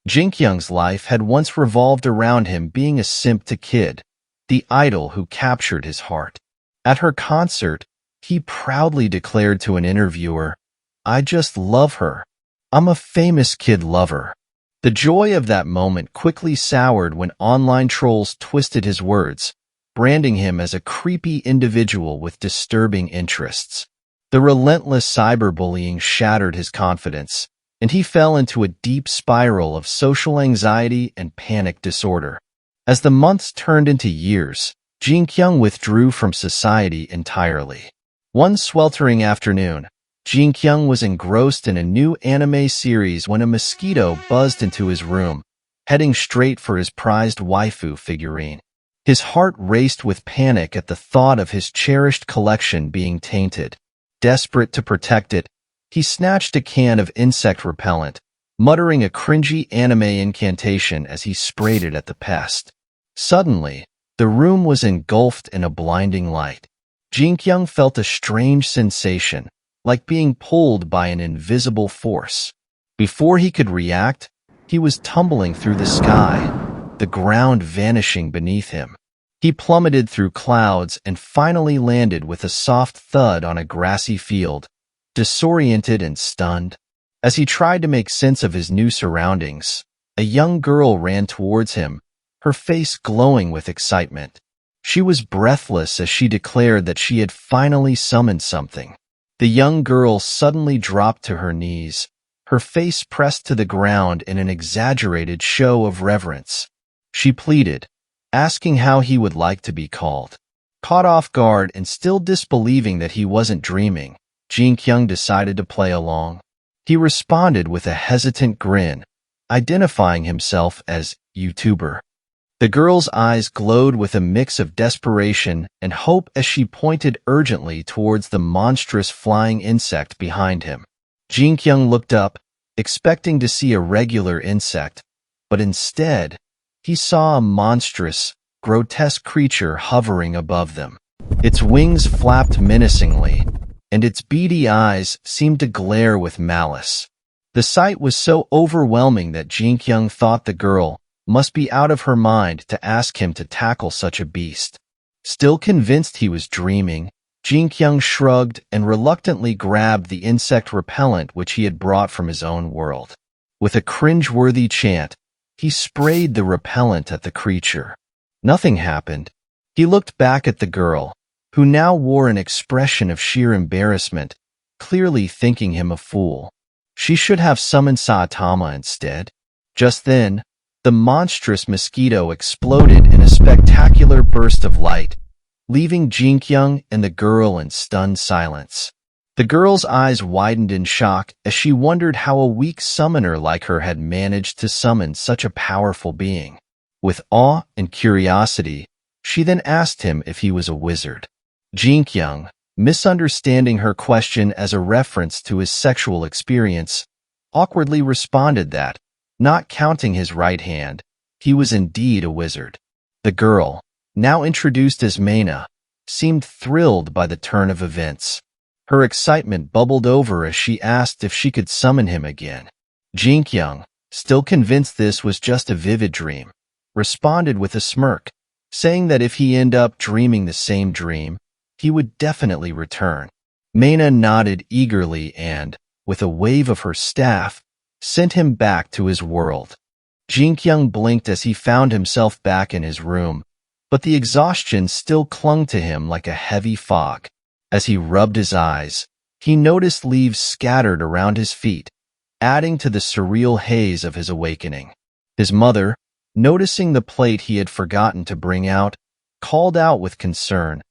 Jinkyung's life had once revolved around him being a simp to Kid, the idol who captured his heart. At her concert, he proudly declared to an interviewer, "I just love her. I'm a famous Kid lover." The joy of that moment quickly soured when online trolls twisted his words, branding him as a creepy individual with disturbing interests. The relentless cyberbullying shattered his confidence, and he fell into a deep spiral of social anxiety and panic disorder. As the months turned into years, Jinkyung withdrew from society entirely. One sweltering afternoon, Jinkyung was engrossed in a new anime series when a mosquito buzzed into his room, heading straight for his prized waifu figurine. His heart raced with panic at the thought of his cherished collection being tainted. Desperate to protect it, he snatched a can of insect repellent, muttering a cringy anime incantation as he sprayed it at the pest. Suddenly, the room was engulfed in a blinding light. Jinkyung felt a strange sensation, like being pulled by an invisible force. Before he could react, he was tumbling through the sky, the ground vanishing beneath him. He plummeted through clouds and finally landed with a soft thud on a grassy field, disoriented and stunned. As he tried to make sense of his new surroundings, a young girl ran towards him, her face glowing with excitement. She was breathless as she declared that she had finally summoned something. The young girl suddenly dropped to her knees, her face pressed to the ground in an exaggerated show of reverence. She pleaded, asking how he would like to be called. Caught off guard and still disbelieving that he wasn't dreaming, Jinkyung decided to play along. He responded with a hesitant grin, identifying himself as YouTuber. The girl's eyes glowed with a mix of desperation and hope as she pointed urgently towards the monstrous flying insect behind him. Jinkyung looked up, expecting to see a regular insect, but instead, he saw a monstrous, grotesque creature hovering above them. Its wings flapped menacingly, and its beady eyes seemed to glare with malice. The sight was so overwhelming that Jinkyung thought the girl must be out of her mind to ask him to tackle such a beast. Still convinced he was dreaming, Jinkyung shrugged and reluctantly grabbed the insect repellent which he had brought from his own world. With a cringe-worthy chant, he sprayed the repellent at the creature. Nothing happened. He looked back at the girl, who now wore an expression of sheer embarrassment, clearly thinking him a fool. She should have summoned Saitama instead. Just then, the monstrous mosquito exploded in a spectacular burst of light, leaving Jinkyung and the girl in stunned silence. The girl's eyes widened in shock as she wondered how a weak summoner like her had managed to summon such a powerful being. With awe and curiosity, she then asked him if he was a wizard. Jinkyung, misunderstanding her question as a reference to his sexual experience, awkwardly responded that, not counting his right hand, he was indeed a wizard. The girl, now introduced as Maina, seemed thrilled by the turn of events. Her excitement bubbled over as she asked if she could summon him again. Jinkyung, still convinced this was just a vivid dream, responded with a smirk, saying that if he ended up dreaming the same dream, he would definitely return. Maina nodded eagerly and, with a wave of her staff, sent him back to his world. Jinkyung blinked as he found himself back in his room, but the exhaustion still clung to him like a heavy fog. As he rubbed his eyes, he noticed leaves scattered around his feet, adding to the surreal haze of his awakening. His mother, noticing the plate he had forgotten to bring out, called out with concern,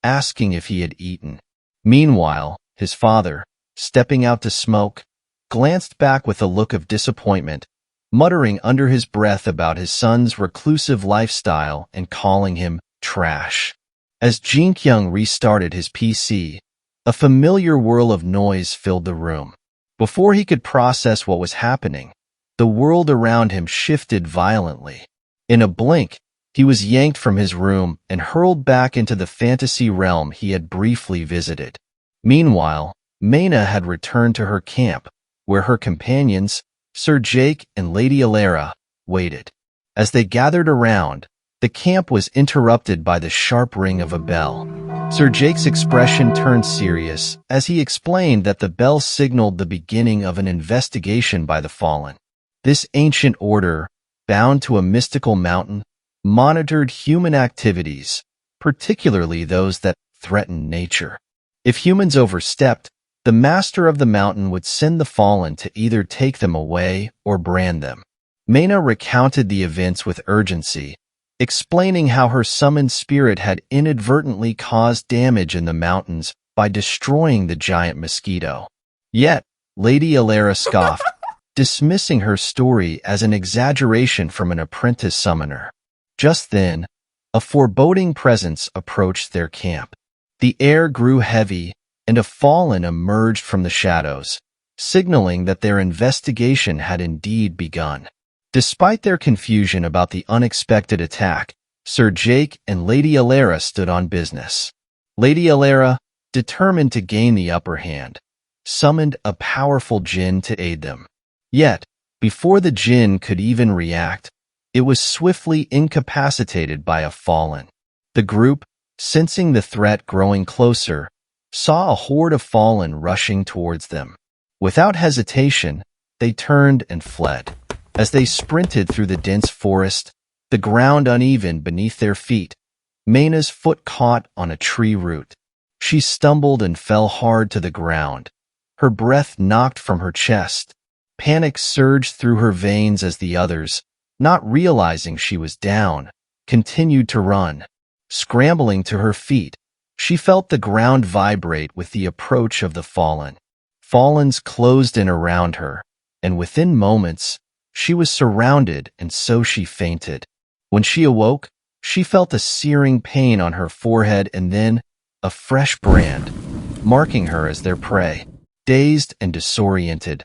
asking if he had eaten. Meanwhile, his father, stepping out to smoke, glanced back with a look of disappointment, muttering under his breath about his son's reclusive lifestyle and calling him trash. As Jinkyung restarted his PC, a familiar whirl of noise filled the room. Before he could process what was happening, the world around him shifted violently. In a blink, he was yanked from his room and hurled back into the fantasy realm he had briefly visited. Meanwhile, Maina had returned to her camp, where her companions, Sir Jake and Lady Alara waited. As they gathered around, the camp was interrupted by the sharp ring of a bell. Sir Jake's expression turned serious as he explained that the bell signaled the beginning of an investigation by the fallen. This ancient order, bound to a mystical mountain, monitored human activities, particularly those that threatened nature. If humans overstepped, the master of the mountain would send the fallen to either take them away or brand them. Mena recounted the events with urgency, explaining how her summoned spirit had inadvertently caused damage in the mountains by destroying the giant mosquito. Yet, Lady Alara scoffed, dismissing her story as an exaggeration from an apprentice summoner. Just then, a foreboding presence approached their camp. The air grew heavy, and a fallen emerged from the shadows, signaling that their investigation had indeed begun. Despite their confusion about the unexpected attack, Sir Jake and Lady Alara stood on business. Lady Alara, determined to gain the upper hand, summoned a powerful djinn to aid them. Yet, before the djinn could even react, it was swiftly incapacitated by a fallen. The group, sensing the threat growing closer, saw a horde of fallen rushing towards them. Without hesitation, they turned and fled. As they sprinted through the dense forest, the ground uneven beneath their feet, Mena's foot caught on a tree root. She stumbled and fell hard to the ground. Her breath knocked from her chest. Panic surged through her veins as the others, not realizing she was down, continued to run. Scrambling to her feet, she felt the ground vibrate with the approach of the fallen. Fallens closed in around her, and within moments, she was surrounded, and so she fainted. When she awoke, she felt a searing pain on her forehead and then a fresh brand, marking her as their prey. Dazed and disoriented,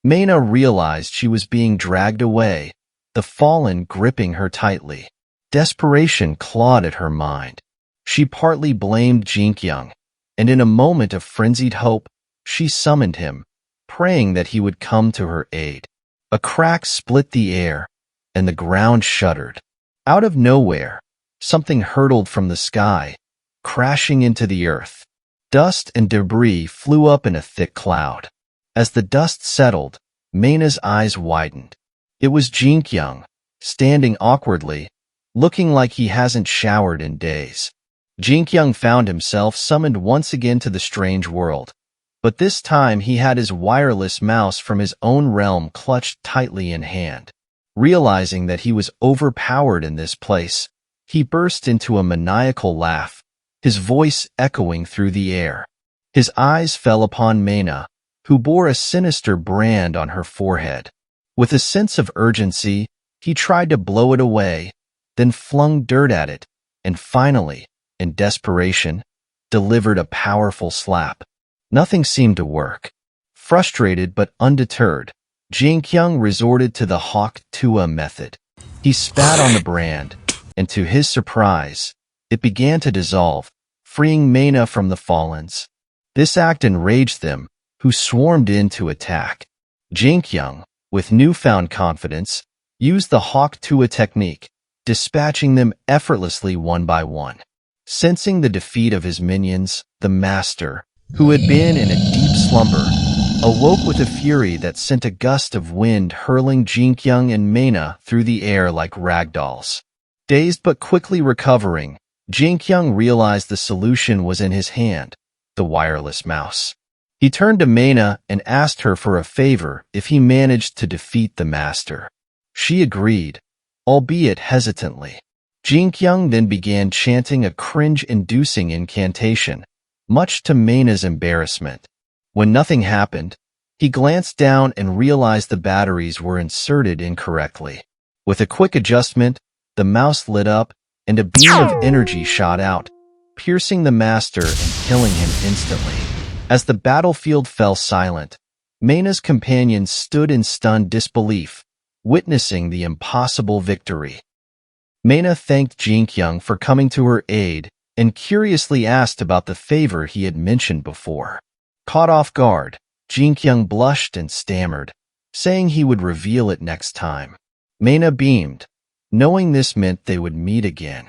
Mena realized she was being dragged away, the fallen gripping her tightly. Desperation clawed at her mind. She partly blamed Jinkyung, and in a moment of frenzied hope, she summoned him, praying that he would come to her aid. A crack split the air, and the ground shuddered. Out of nowhere, something hurtled from the sky, crashing into the earth. Dust and debris flew up in a thick cloud. As the dust settled, Mena's eyes widened. It was Jinkyung, standing awkwardly, looking like he hasn't showered in days. Jinkyung found himself summoned once again to the strange world, but this time he had his wireless mouse from his own realm clutched tightly in hand. Realizing that he was overpowered in this place, he burst into a maniacal laugh, his voice echoing through the air. His eyes fell upon Mena, who bore a sinister brand on her forehead. With a sense of urgency, he tried to blow it away, then flung dirt at it, and finally, in desperation, delivered a powerful slap. Nothing seemed to work. Frustrated but undeterred, Jinkyung resorted to the Hawk Tua method. He spat on the brand, and to his surprise, it began to dissolve, freeing Mena from the fallens. This act enraged them, who swarmed in to attack. Jinkyung, with newfound confidence, used the Hawk Tua technique, dispatching them effortlessly one by one. Sensing the defeat of his minions, the master, who had been in a deep slumber, awoke with a fury that sent a gust of wind hurling Jinkyung and Mena through the air like ragdolls. Dazed but quickly recovering, Jinkyung realized the solution was in his hand, the wireless mouse. He turned to Mena and asked her for a favor if he managed to defeat the master. She agreed, albeit hesitantly. Jinkyung then began chanting a cringe-inducing incantation, much to Mena's embarrassment. When nothing happened, he glanced down and realized the batteries were inserted incorrectly. With a quick adjustment, the mouse lit up, and a beam of energy shot out, piercing the master and killing him instantly. As the battlefield fell silent, Mena's companions stood in stunned disbelief, witnessing the impossible victory. Mena thanked Jinkyung for coming to her aid and curiously asked about the favor he had mentioned before. Caught off guard, Jinkyung blushed and stammered, saying he would reveal it next time. Mena beamed, knowing this meant they would meet again.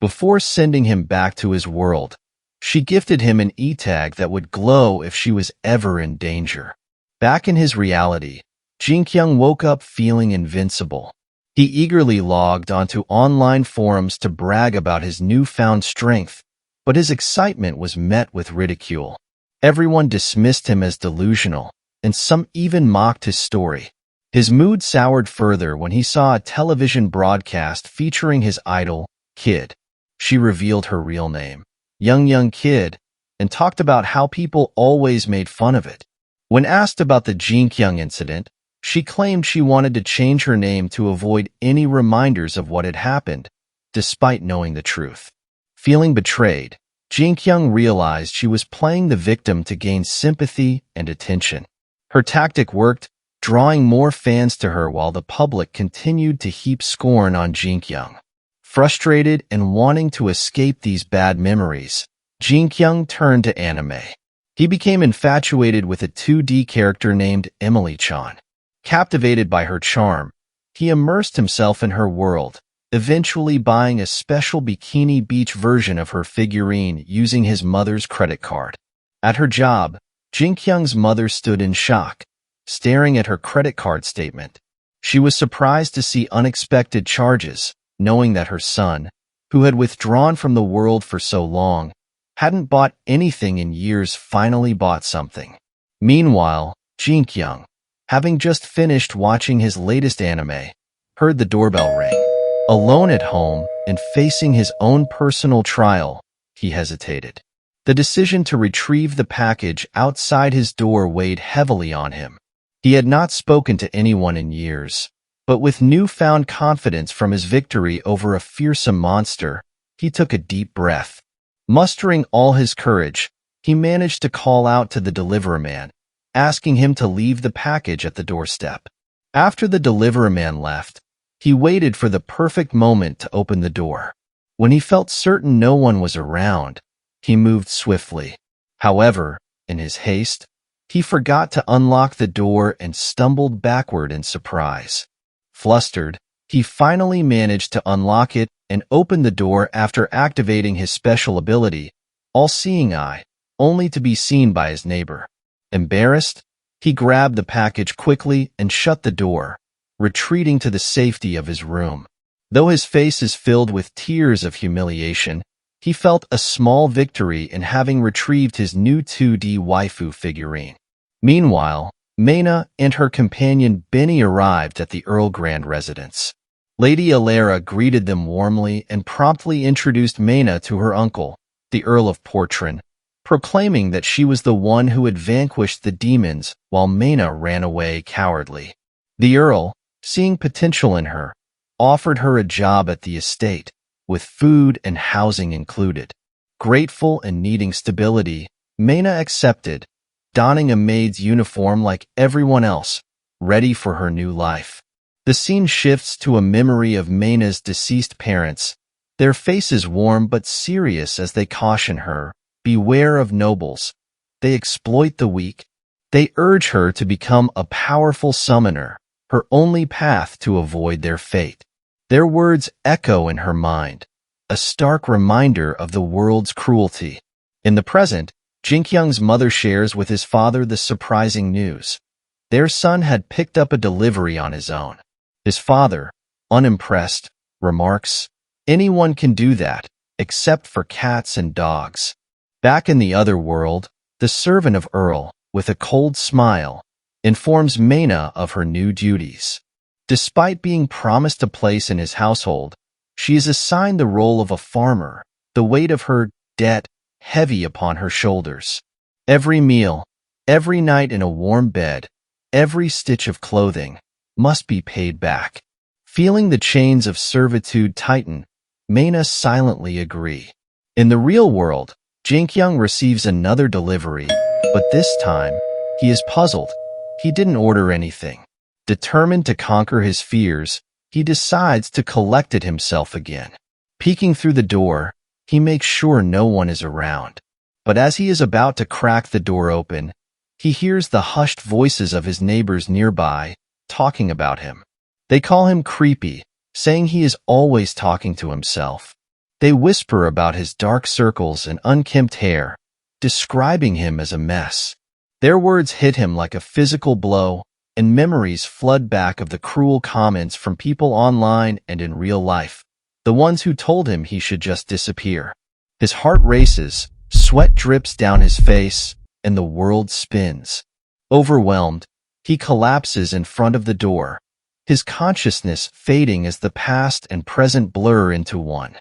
Before sending him back to his world, she gifted him an e-tag that would glow if she was ever in danger. Back in his reality, Jinkyung woke up feeling invincible. He eagerly logged onto online forums to brag about his newfound strength, but his excitement was met with ridicule. Everyone dismissed him as delusional, and some even mocked his story. His mood soured further when he saw a television broadcast featuring his idol, Kid. She revealed her real name, Young Kid, and talked about how people always made fun of it. When asked about the Jinkyung incident, she claimed she wanted to change her name to avoid any reminders of what had happened, despite knowing the truth. Feeling betrayed, Jinkyung realized she was playing the victim to gain sympathy and attention. Her tactic worked, drawing more fans to her while the public continued to heap scorn on Jinkyung. Frustrated and wanting to escape these bad memories, Jinkyung turned to anime. He became infatuated with a 2D character named Emily-chan. Captivated by her charm, he immersed himself in her world, eventually buying a special bikini beach version of her figurine using his mother's credit card. At her job, Jinkyung's mother stood in shock, staring at her credit card statement. She was surprised to see unexpected charges, knowing that her son, who had withdrawn from the world for so long, hadn't bought anything in years, finally bought something. Meanwhile, Jinkyung, having just finished watching his latest anime, heard the doorbell ring. Alone at home and facing his own personal trial, he hesitated. The decision to retrieve the package outside his door weighed heavily on him. He had not spoken to anyone in years, but with newfound confidence from his victory over a fearsome monster, he took a deep breath. Mustering all his courage, he managed to call out to the delivery man, asking him to leave the package at the doorstep. After the delivery man left, he waited for the perfect moment to open the door. When he felt certain no one was around, he moved swiftly. However, in his haste, he forgot to unlock the door and stumbled backward in surprise. Flustered, he finally managed to unlock it and open the door after activating his special ability, All-Seeing Eye, only to be seen by his neighbor. Embarrassed, he grabbed the package quickly and shut the door, retreating to the safety of his room. Though his face is filled with tears of humiliation, he felt a small victory in having retrieved his new 2D waifu figurine. Meanwhile, Mena and her companion Benny arrived at the Earl Grand residence. Lady Alara greeted them warmly and promptly introduced Mena to her uncle, the Earl of Portran, proclaiming that she was the one who had vanquished the demons while Mena ran away cowardly. The Earl, seeing potential in her, offered her a job at the estate, with food and housing included. Grateful and needing stability, Mena accepted, donning a maid's uniform like everyone else, ready for her new life. The scene shifts to a memory of Mena's deceased parents, their faces warm but serious as they caution her, beware of nobles. They exploit the weak. They urge her to become a powerful summoner, her only path to avoid their fate. Their words echo in her mind, a stark reminder of the world's cruelty. In the present, Jinkyung's mother shares with his father the surprising news. Their son had picked up a delivery on his own. His father, unimpressed, remarks, "Anyone can do that, except for cats and dogs." Back in the other world, the servant of Earl, with a cold smile, informs Mena of her new duties. Despite being promised a place in his household, she is assigned the role of a farmer, the weight of her debt heavy upon her shoulders. Every meal, every night in a warm bed, every stitch of clothing must be paid back. Feeling the chains of servitude tighten, Mena silently agree. In the real world, Jinkyung receives another delivery, but this time, he is puzzled. He didn't order anything. Determined to conquer his fears, he decides to collect it himself again. Peeking through the door, he makes sure no one is around. But as he is about to crack the door open, he hears the hushed voices of his neighbors nearby, talking about him. They call him creepy, saying he is always talking to himself. They whisper about his dark circles and unkempt hair, describing him as a mess. Their words hit him like a physical blow, and memories flood back of the cruel comments from people online and in real life, the ones who told him he should just disappear. His heart races, sweat drips down his face, and the world spins. Overwhelmed, he collapses in front of the door, his consciousness fading as the past and present blur into one.